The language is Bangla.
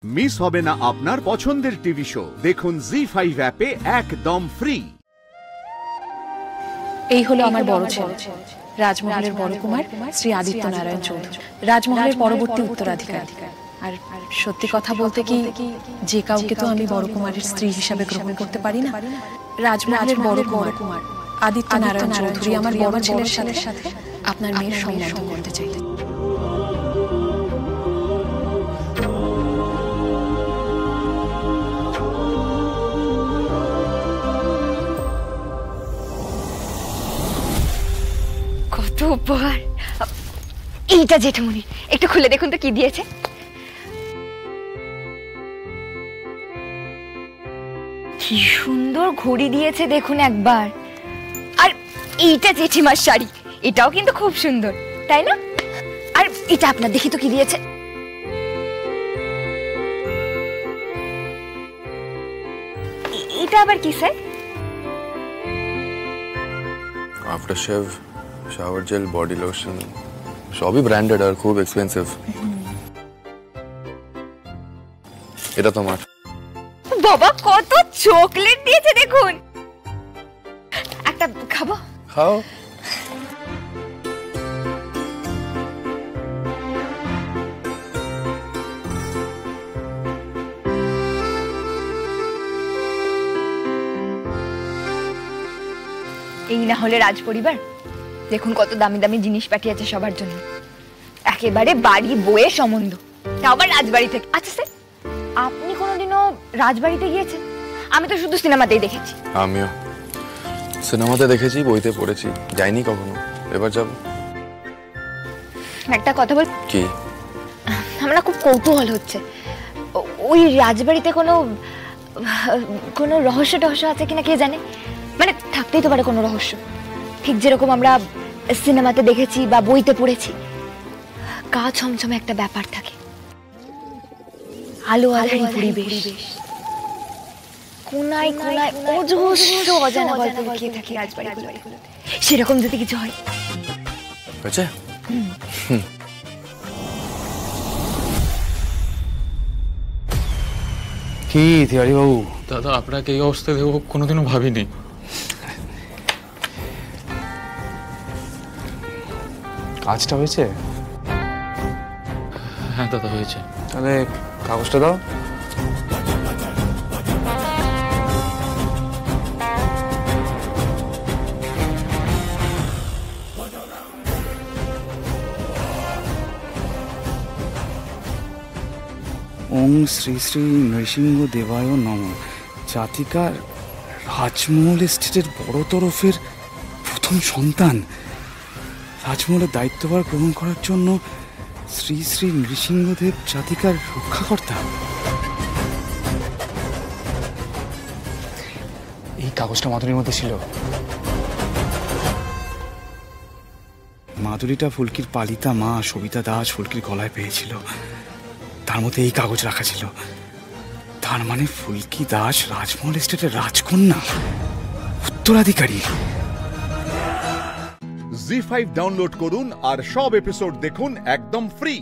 মিস হবে না আপনার পছন্দের টিভি শো। দেখুন জি5 অ্যাপে একদম ফ্রি। এই হলো আমার বড় ছেলে, রাজমহলের বড় কুমার শ্রী আদিত্য নারায়ণ চৌধুরী, রাজমহলের পরবর্তী উত্তরাধিকারী। আর সত্যি কথা বলতে কি, যে কাউকে তো আমি বড় কুমারের স্ত্রী হিসাবে গ্রহণ করতে পারি না। রাজমহলের বড় কুমার আদিত্য নারায়ণ চৌধুরী আমার বড় ছেলের সাথে আপনার মেয়ের সম্বন্ধ করতে চাই। কত উপহার! এইটা জেঠুমনি, একটু খুলে দেখুন তো কি দিয়েছে। কি সুন্দর ঘড়ি দিয়েছে দেখুন একবার। আর এইটা জেঠিমার শাড়ি, এটাও কিন্তু খুব সুন্দর, তাই না? আর এটা আপনার, দেখি তো কি দিয়েছে। এটা আবার কি sir? After shave, shower gel, body lotion, सभी ब्रांडेड और खूब एक्सपेंसिव। এটা তোমার। বাবা কত চকলেট দিয়েছে দেখুন। একটা খাবো? খাও। এই না হলে রাজ পরিবার, দেখুন কত দামি দামি জিনিস পাঠিয়েছে সবার জন্য। একেবারে বাড়ি বইয়ের সম্বন্ধ, তাও আবার রাজবাড়ি থেকে। আচ্ছা স্যার, আপনি কোনোদিনও রাজবাড়িতে গিয়েছেন? আমি তো শুধু সিনেমাতেই দেখেছি। আমিও সিনেমাতে দেখেছি, বইতে পড়েছি, যাইনি কখনো। এবার যাব। একটা কথা বল। কি? আমরা খুব কৌতূহল হচ্ছে, ওই রাজবাড়িতে কোনো কোনো রহস্য টহস্য আছে কিনা কে জানে। মানে থাকতেই তো পারে কোনো রহস্য, ঠিক যেরকম আমরা সিনেমাতে দেখেছি বা বইতে পড়েছি। গা ছমছমে একটা ব্যাপার থাকে, আলো আলোয় পরিবেশ, কোনায় কোনায় অজস্র অজানা গল্প লুকিয়ে থাকে রাজবাড়িগুলোতে। সেরকম যদি কিছু হয়। আচ্ছা, কি তিওয়ারি বাবু? দাদা, আপনাকে এই অবস্থায় দেখবো কোনোদিনও ভাবিনি। কাজটা হয়েছে? হ্যাঁ দাদা, হয়েছে। তাহলে কাগজটা দাও। ওং শ্রী শ্রী নৃসিংহ দেবায় নমঃ। জাতিকার রাজমহল এস্টেটের বড় তরফের প্রথম সন্তান, রাজমহলের দায়িত্বভার গ্রহণ করার জন্য শ্রী শ্রী নৃসিংহদেব জাতিকার রক্ষাকর্তা। এই কাগজটা মাধুরীর মধ্যে ছিল। মাধুরীটা ফুলকির পালিতা মা সবিতা দাস ফুলকির গলায় পেয়েছিল, তার মধ্যে এই কাগজ রাখা ছিল। তার মানে ফুলকি দাস রাজমহল এস্টেটের রাজকন্যা, উত্তরাধিকারী। জি5 ডাউনলোড করুন আর সব এপিসোড দেখুন একদম ফ্রি।